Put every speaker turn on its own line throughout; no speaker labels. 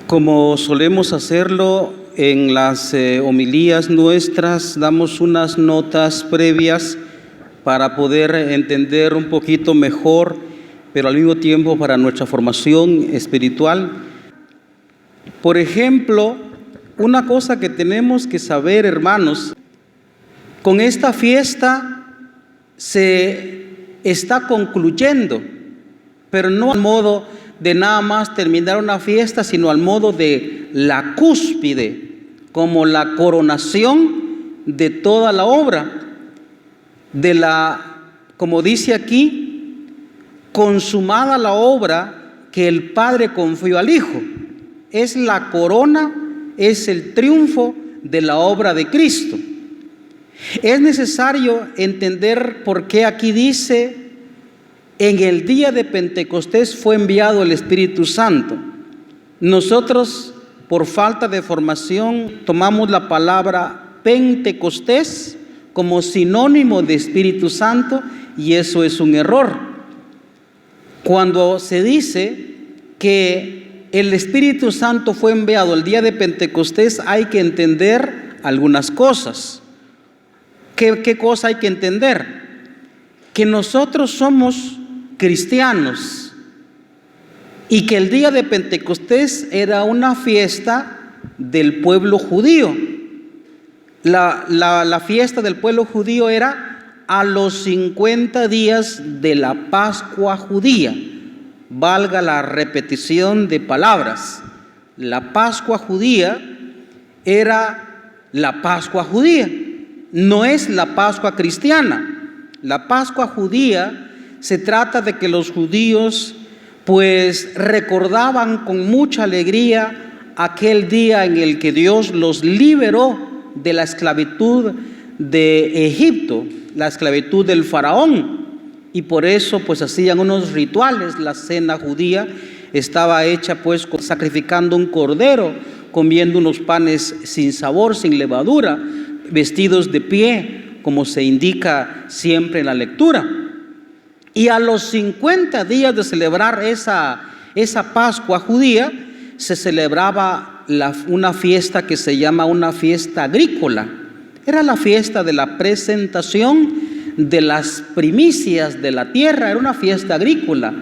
Como solemos hacerlo en las homilías nuestras, damos unas notas previas para poder entender un poquito mejor, pero al mismo tiempo para nuestra formación espiritual. Por ejemplo, una cosa que tenemos que saber, hermanos, con esta fiesta se está concluyendo, pero no al modo de nada más terminar una fiesta, sino al modo de la cúspide, como la coronación de toda la obra, como dice aquí, consumada la obra que el Padre confió al Hijo. Es la corona, es el triunfo de la obra de Cristo. Es necesario entender por qué aquí dice: en el día de Pentecostés fue enviado el Espíritu Santo. Nosotros, por falta de formación, tomamos la palabra Pentecostés como sinónimo de Espíritu Santo, y eso es un error. Cuando se dice que el Espíritu Santo fue enviado el día de Pentecostés, hay que entender algunas cosas. ¿Qué cosa hay que entender? Que nosotros somos cristianos y que el día de Pentecostés era una fiesta del pueblo judío. La fiesta del pueblo judío era a los 50 días de la Pascua judía. Valga la repetición de palabras. La Pascua judía era la Pascua judía, no es la Pascua cristiana. La Pascua judía se trata de que los judíos pues recordaban con mucha alegría aquel día en el que Dios los liberó de la esclavitud de Egipto, la esclavitud del faraón, y por eso pues hacían unos rituales. La cena judía estaba hecha pues sacrificando un cordero, comiendo unos panes sin sabor, sin levadura, vestidos de pie, como se indica siempre en la lectura. Y a los 50 días de celebrar esa Pascua judía, se celebraba una fiesta que se llama una fiesta agrícola. Era la fiesta de la presentación de las primicias de la tierra, era una fiesta agrícola.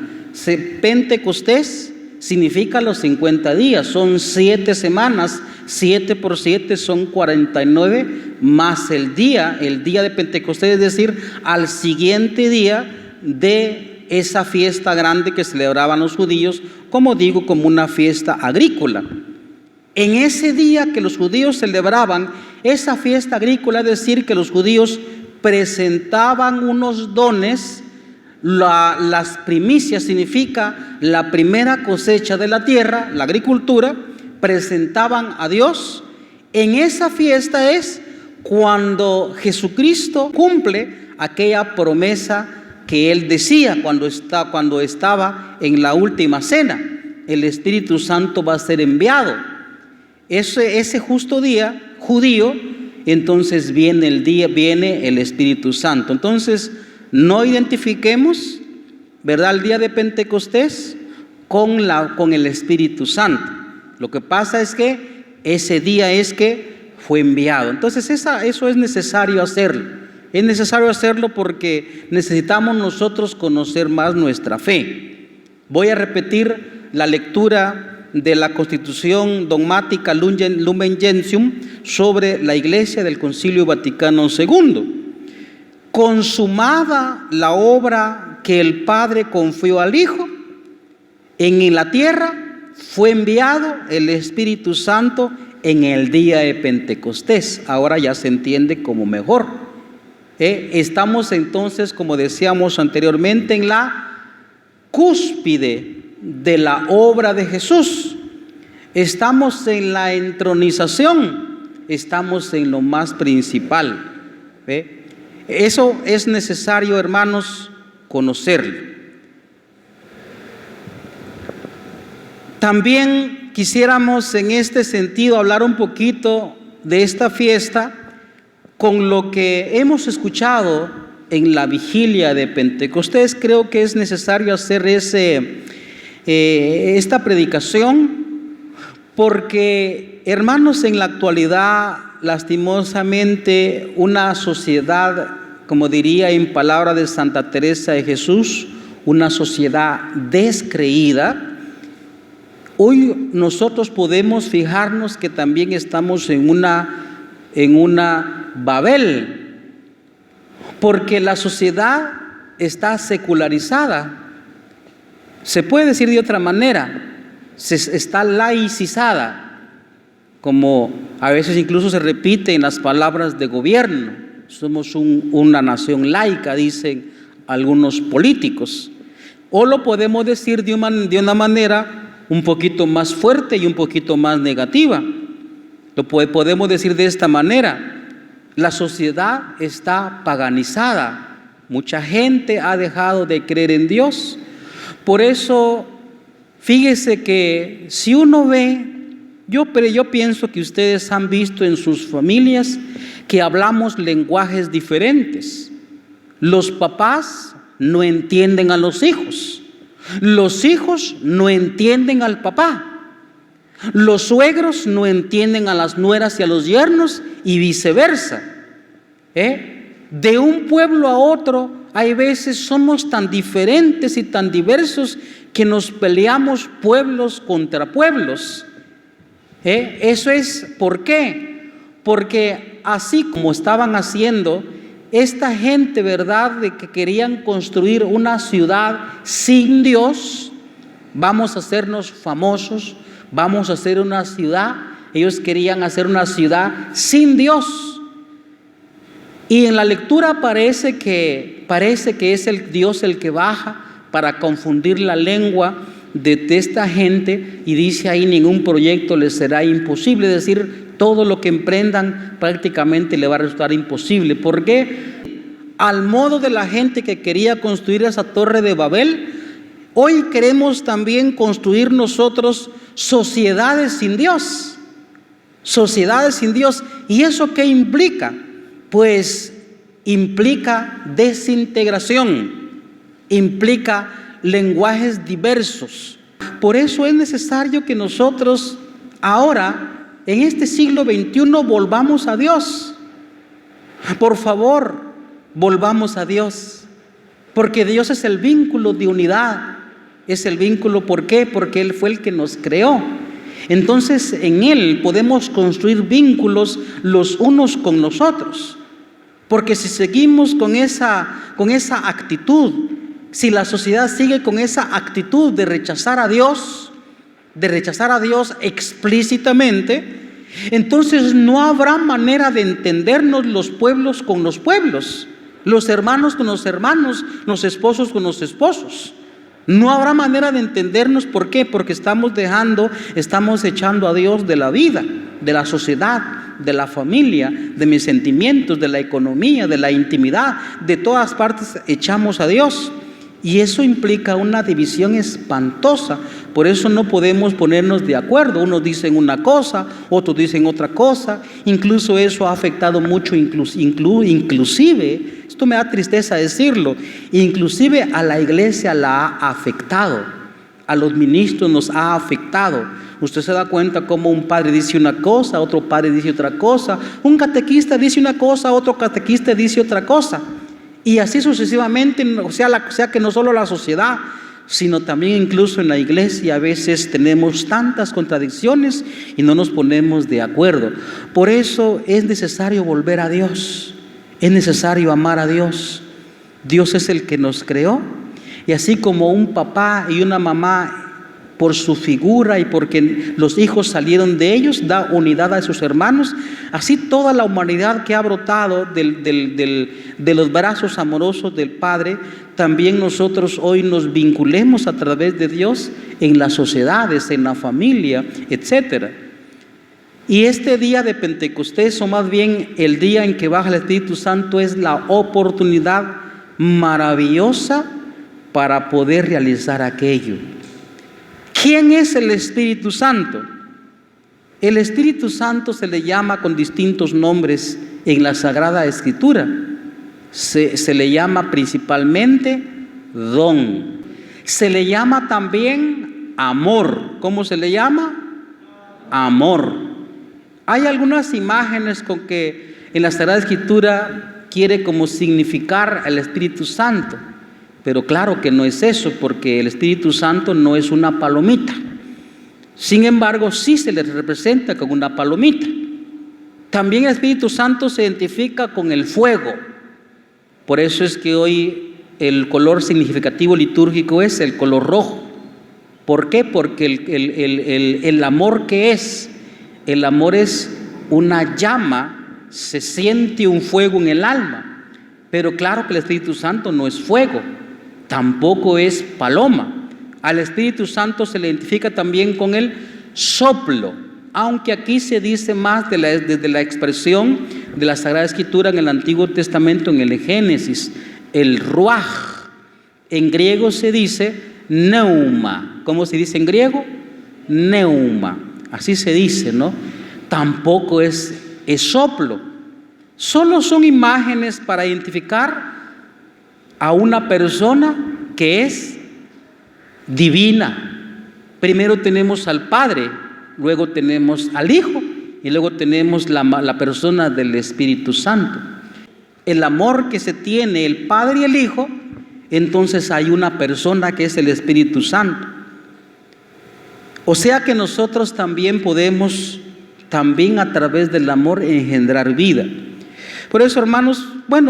Pentecostés significa los 50 días, son 7 semanas, 7 por 7 son 49, más el día de Pentecostés, es decir, al siguiente día de esa fiesta grande que celebraban los judíos, como digo, como una fiesta agrícola. En ese día que los judíos celebraban esa fiesta agrícola, es decir, que los judíos presentaban unos dones. Las primicias significa la primera cosecha de la tierra, la agricultura, presentaban a Dios. En esa fiesta es cuando Jesucristo cumple aquella promesa que Él decía cuando estaba en la última cena: el Espíritu Santo va a ser enviado. Ese justo día judío, entonces viene el Espíritu Santo. Entonces, no identifiquemos, ¿verdad?, el día de Pentecostés con el Espíritu Santo. Lo que pasa es que ese día es que fue enviado. Entonces eso es necesario hacerlo. Es necesario hacerlo porque necesitamos nosotros conocer más nuestra fe. Voy a repetir la lectura de la Constitución Dogmática Lumen Gentium sobre la Iglesia del Concilio Vaticano II. Consumada la obra que el Padre confió al Hijo, en la tierra fue enviado el Espíritu Santo en el día de Pentecostés. Ahora ya se entiende como mejor. Estamos entonces, como decíamos anteriormente, en la cúspide de la obra de Jesús. Estamos en la entronización, estamos en lo más principal. Eso es necesario, hermanos, conocerlo. También quisiéramos en este sentido hablar un poquito de esta fiesta con lo que hemos escuchado en la vigilia de Pentecostés. Creo que es necesario hacer esta predicación Porque, hermanos, en la actualidad, lastimosamente, una sociedad, como diría en palabra de Santa Teresa de Jesús, una sociedad descreída. Hoy nosotros podemos fijarnos que también estamos en una Babel, porque la sociedad está secularizada. Se puede decir de otra manera, está laicizada, como a veces incluso se repite en las palabras de gobierno. Somos una nación laica, dicen algunos políticos. O lo podemos decir de una manera un poquito más fuerte y un poquito más negativa. Lo podemos decir de esta manera: la sociedad está paganizada. Mucha gente ha dejado de creer en Dios. Por eso, fíjese que si uno ve, pero yo pienso que ustedes han visto en sus familias que hablamos lenguajes diferentes. Los papás no entienden a los hijos. Los hijos no entienden al papá. Los suegros no entienden a las nueras y a los yernos, y viceversa. De un pueblo a otro, hay veces somos tan diferentes y tan diversos que nos peleamos pueblos contra pueblos. Eso es, ¿por qué? Porque así como estaban haciendo esta gente, ¿verdad?, de que querían construir una ciudad sin Dios, vamos a hacernos famosos, vamos a hacer una ciudad. Ellos querían hacer una ciudad sin Dios. Y en la lectura parece que es el Dios el que baja para confundir la lengua de esta gente, y dice ahí: ningún proyecto les será imposible. Es decir, todo lo que emprendan prácticamente le va a resultar imposible. ¿Por qué? Al modo de la gente que quería construir esa torre de Babel, hoy queremos también construir nosotros sociedades sin Dios. Sociedades sin Dios. ¿Y eso qué implica? Pues implica desintegración, implica lenguajes diversos. Por eso es necesario que nosotros ahora, en este siglo XXI, volvamos a Dios. Por favor, volvamos a Dios, porque Dios es el vínculo de unidad. Es el vínculo, ¿por qué? Porque Él fue el que nos creó. Entonces, en Él podemos construir vínculos los unos con los otros. Porque si seguimos con esa actitud, si la sociedad sigue con esa actitud de rechazar a Dios explícitamente, entonces no habrá manera de entendernos los pueblos con los pueblos, los hermanos con los hermanos, los esposos con los esposos. No habrá manera de entendernos. ¿Por qué? Porque estamos echando a Dios de la vida, de la sociedad, de la familia, de mis sentimientos, de la economía, de la intimidad. De todas partes echamos a Dios. Y eso implica una división espantosa. Por eso no podemos ponernos de acuerdo. Unos dicen una cosa, otros dicen otra cosa. Incluso eso ha afectado mucho, inclusive, esto me da tristeza decirlo, inclusive a la iglesia la ha afectado. A los ministros nos ha afectado. Usted se da cuenta cómo un padre dice una cosa, otro padre dice otra cosa. Un catequista dice una cosa, otro catequista dice otra cosa. Y así sucesivamente, o sea que no solo la sociedad, sino también incluso en la iglesia a veces tenemos tantas contradicciones y no nos ponemos de acuerdo. Por eso es necesario volver a Dios, es necesario amar a Dios. Dios es el que nos creó, y así como un papá y una mamá, por su figura y porque los hijos salieron de ellos, da unidad a sus hermanos, así toda la humanidad que ha brotado de los brazos amorosos del Padre, también nosotros hoy nos vinculemos a través de Dios en las sociedades, en la familia, etc. Y este día de Pentecostés, o más bien el día en que baja el Espíritu Santo, es la oportunidad maravillosa para poder realizar aquello. ¿Quién es el Espíritu Santo? El Espíritu Santo se le llama con distintos nombres en la Sagrada Escritura. Se le llama principalmente don. Se le llama también amor. ¿Cómo se le llama? amor. Hay algunas imágenes con que en la Sagrada Escritura quiere como significar al Espíritu Santo, pero claro que no es eso, porque el Espíritu Santo no es una palomita. Sin embargo, sí se le representa con una palomita. También el Espíritu Santo se identifica con el fuego. Por eso es que hoy el color significativo litúrgico es el color rojo. ¿Por qué? Porque el amor, ¿qué es? El amor es una llama, se siente un fuego en el alma. Pero claro que el Espíritu Santo no es fuego, tampoco es paloma. Al Espíritu Santo se le identifica también con el soplo, aunque aquí se dice más desde la expresión de la Sagrada Escritura en el Antiguo Testamento, en el Génesis, el ruaj. En griego se dice neuma. ¿Cómo se dice en griego? Neuma. Así se dice, ¿no? Tampoco es soplo. Solo son imágenes para identificar a una persona que es divina. Primero tenemos al Padre, luego tenemos al Hijo y luego tenemos la persona del Espíritu Santo. El amor que se tiene el Padre y el Hijo, entonces hay una persona que es el Espíritu Santo. O sea que nosotros también podemos, también a través del amor, engendrar vida. Por eso, hermanos,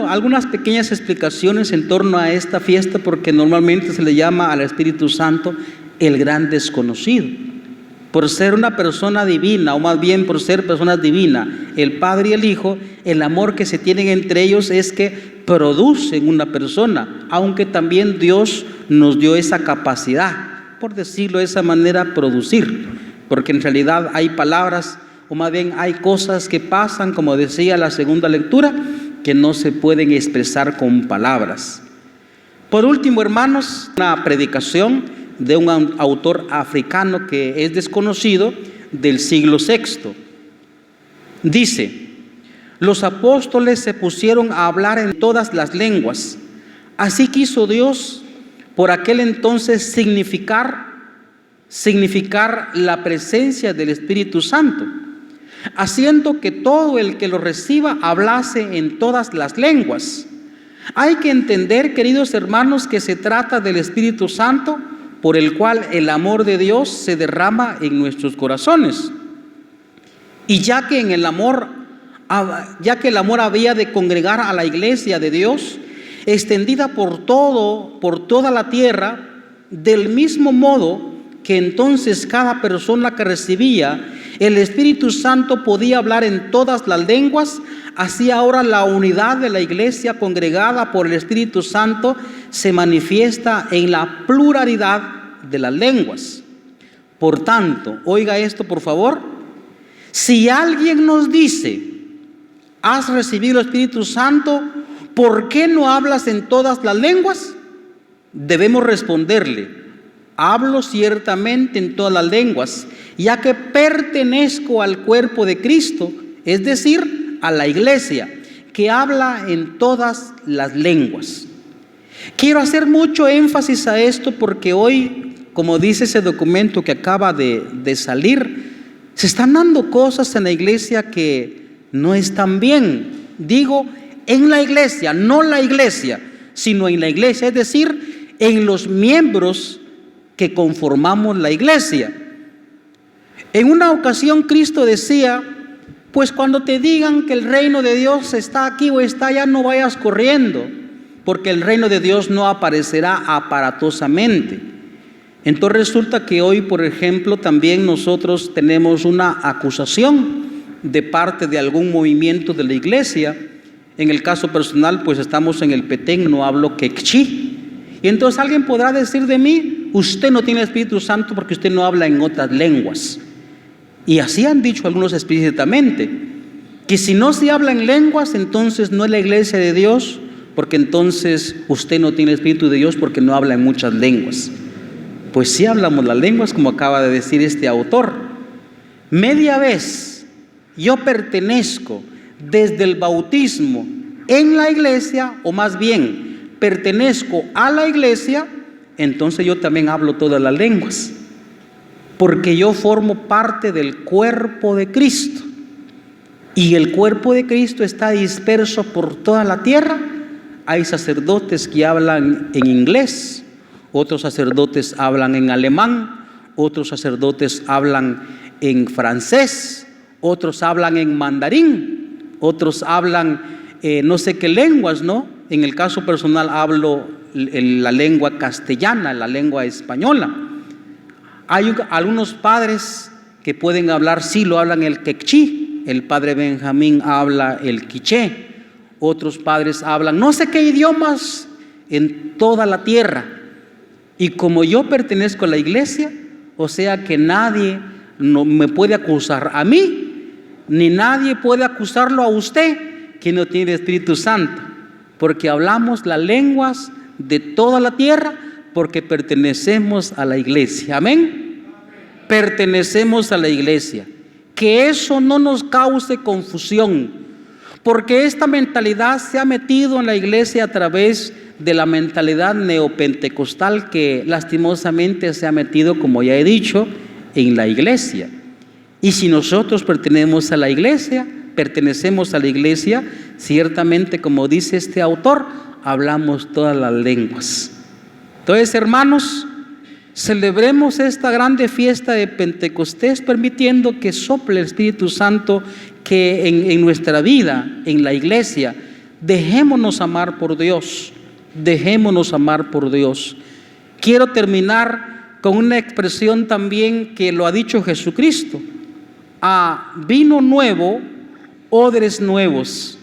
algunas pequeñas explicaciones en torno a esta fiesta, porque normalmente se le llama al Espíritu Santo el gran desconocido. Por ser una persona divina, o más bien por ser personas divinas, el Padre y el Hijo, el amor que se tienen entre ellos es que producen una persona, aunque también Dios nos dio esa capacidad, por decirlo de esa manera, producir, porque en realidad hay palabras, o más bien hay cosas que pasan, como decía la segunda lectura, que no se pueden expresar con palabras. Por último, hermanos, una predicación de un autor africano que es desconocido, del siglo VI. Dice: los apóstoles se pusieron a hablar en todas las lenguas. Así quiso Dios por aquel entonces significar la presencia del Espíritu Santo, haciendo que todo el que lo reciba hablase en todas las lenguas. Hay que entender, queridos hermanos, que se trata del Espíritu Santo, por el cual el amor de Dios se derrama en nuestros corazones. Y ya que el amor había de congregar a la iglesia de Dios, extendida por toda la tierra, del mismo modo que entonces cada persona que recibía el Espíritu Santo podía hablar en todas las lenguas, así ahora la unidad de la iglesia congregada por el Espíritu Santo se manifiesta en la pluralidad de las lenguas. Por tanto, oiga esto por favor, si alguien nos dice: ¿has recibido el Espíritu Santo? ¿Por qué no hablas en todas las lenguas? Debemos responderle: hablo ciertamente en todas las lenguas, ya que pertenezco al cuerpo de Cristo, es decir, a la iglesia, que habla en todas las lenguas. Quiero hacer mucho énfasis a esto porque hoy, como dice ese documento que acaba de salir, se están dando cosas en la iglesia que no están bien. Digo, en la iglesia, no la iglesia, sino en la iglesia, es decir, en los miembros que conformamos la iglesia. En una ocasión Cristo decía: pues cuando te digan que el reino de Dios está aquí o está allá, no vayas corriendo, porque el reino de Dios no aparecerá aparatosamente. Entonces resulta que hoy, por ejemplo, también nosotros tenemos una acusación de parte de algún movimiento de la iglesia. En el caso personal, pues estamos en el Petén, no hablo quechí. Y entonces alguien podrá decir de mí: usted no tiene Espíritu Santo porque usted no habla en otras lenguas. Y así han dicho algunos explícitamente, que si no se habla en lenguas, entonces no es la iglesia de Dios, porque entonces usted no tiene Espíritu de Dios porque no habla en muchas lenguas. Pues sí hablamos las lenguas, como acaba de decir este autor. Media vez yo pertenezco desde el bautismo en la iglesia, o más bien pertenezco a la iglesia, entonces yo también hablo todas las lenguas. porque yo formo parte del cuerpo de Cristo. Y el cuerpo de Cristo está disperso por toda la tierra. Hay sacerdotes que hablan en inglés, otros sacerdotes hablan en alemán, otros sacerdotes hablan en francés, otros hablan en mandarín, otros hablan no sé qué lenguas, ¿no? En el caso personal hablo la lengua castellana, la lengua española. Hay algunos padres que pueden hablar, sí, lo hablan el quechí. El padre Benjamín habla el quiché, otros padres hablan no sé qué idiomas en toda la tierra. Y como yo pertenezco a la iglesia, o sea que nadie no me puede acusar a mí, ni nadie puede acusarlo a usted que no tiene Espíritu Santo, porque hablamos las lenguas de toda la tierra, porque pertenecemos a la iglesia. Amén. Pertenecemos a la iglesia. Que eso no nos cause confusión, porque esta mentalidad se ha metido en la iglesia a través de la mentalidad neopentecostal que lastimosamente se ha metido, como ya he dicho, en la iglesia. Y si nosotros pertenecemos a la iglesia, ciertamente, como dice este autor, hablamos todas las lenguas. Entonces, hermanos, celebremos esta grande fiesta de Pentecostés permitiendo que sople el Espíritu Santo que en nuestra vida, en la iglesia. Dejémonos amar por Dios, dejémonos amar por Dios. Quiero terminar con una expresión también que lo ha dicho Jesucristo: a vino nuevo, odres nuevos.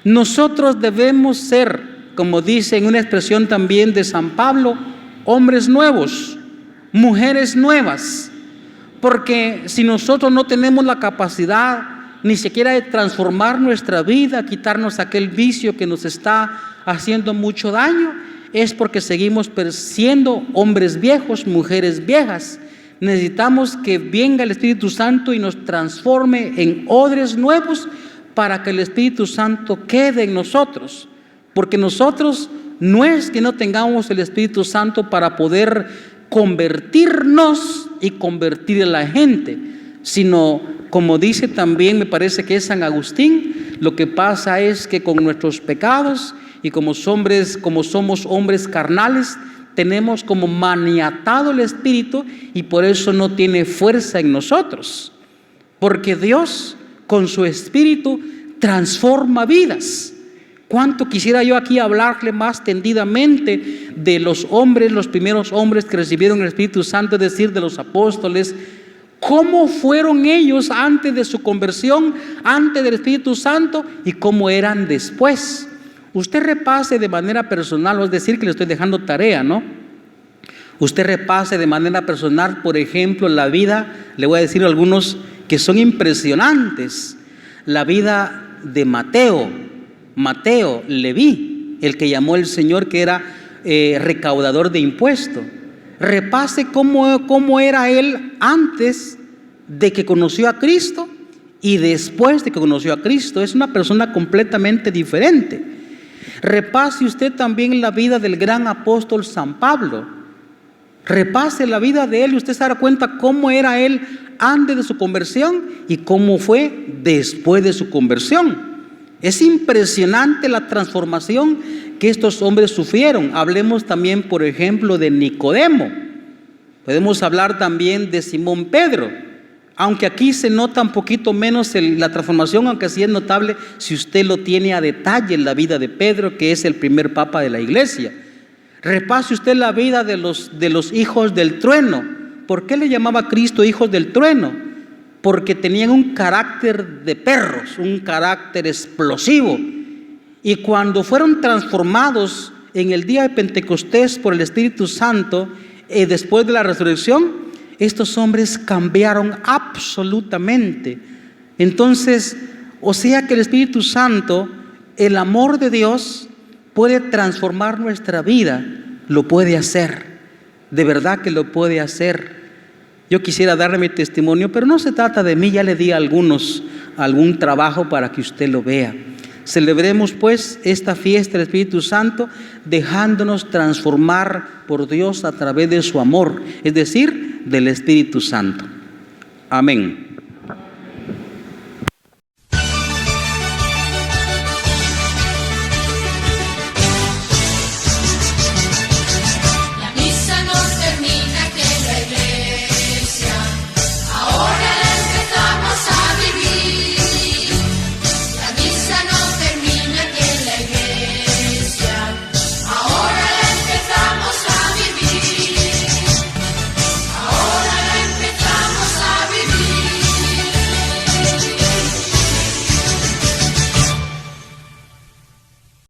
Nosotros debemos ser, como dice en una expresión también de San Pablo, hombres nuevos, mujeres nuevas, porque si nosotros no tenemos la capacidad ni siquiera de transformar nuestra vida, quitarnos aquel vicio que nos está haciendo mucho daño, es porque seguimos siendo hombres viejos, mujeres viejas. Necesitamos que venga el Espíritu Santo y nos transforme en odres nuevos para que el Espíritu Santo quede en nosotros, porque nosotros no es que no tengamos el Espíritu Santo para poder convertirnos y convertir a la gente, sino, como dice también, me parece que es San Agustín, lo que pasa es que con nuestros pecados y como somos hombres carnales, tenemos como maniatado el Espíritu y por eso no tiene fuerza en nosotros, porque Dios con su Espíritu transforma vidas. ¿Cuánto quisiera yo aquí hablarle más tendidamente de los hombres, los primeros hombres que recibieron el Espíritu Santo, es decir, de los apóstoles? ¿Cómo fueron ellos antes de su conversión, antes del Espíritu Santo, y cómo eran después? Usted repase de manera personal, es decir, que le estoy dejando tarea, ¿no? Usted repase de manera personal, por ejemplo, la vida, le voy a decir algunos que son impresionantes. La vida de Mateo, Leví, el que llamó el Señor, que era recaudador de impuestos. Repase cómo era él antes de que conoció a Cristo y después de que conoció a Cristo. Es una persona completamente diferente. Repase usted también la vida del gran apóstol San Pablo. Repase la vida de él y usted se dará cuenta cómo era él antes de su conversión y cómo fue después de su conversión. Es impresionante la transformación que estos hombres sufrieron. Hablemos también, por ejemplo, de Nicodemo. Podemos hablar también de Simón Pedro, aunque aquí se nota un poquito menos la transformación, aunque sí es notable si usted lo tiene a detalle en la vida de Pedro, que es el primer papa de la iglesia. Repase usted la vida de los hijos del trueno. ¿Por qué le llamaba Cristo hijos del trueno? Porque tenían un carácter de perros, un carácter explosivo. Y cuando fueron transformados en el día de Pentecostés por el Espíritu Santo, después de la resurrección, estos hombres cambiaron absolutamente. Entonces, o sea que el Espíritu Santo, el amor de Dios, puede transformar nuestra vida, lo puede hacer, de verdad que lo puede hacer. Yo quisiera darle mi testimonio, pero no se trata de mí, ya le di a algunos algún trabajo para que usted lo vea. Celebremos pues esta fiesta del Espíritu Santo dejándonos transformar por Dios a través de su amor, es decir, del Espíritu Santo. Amén.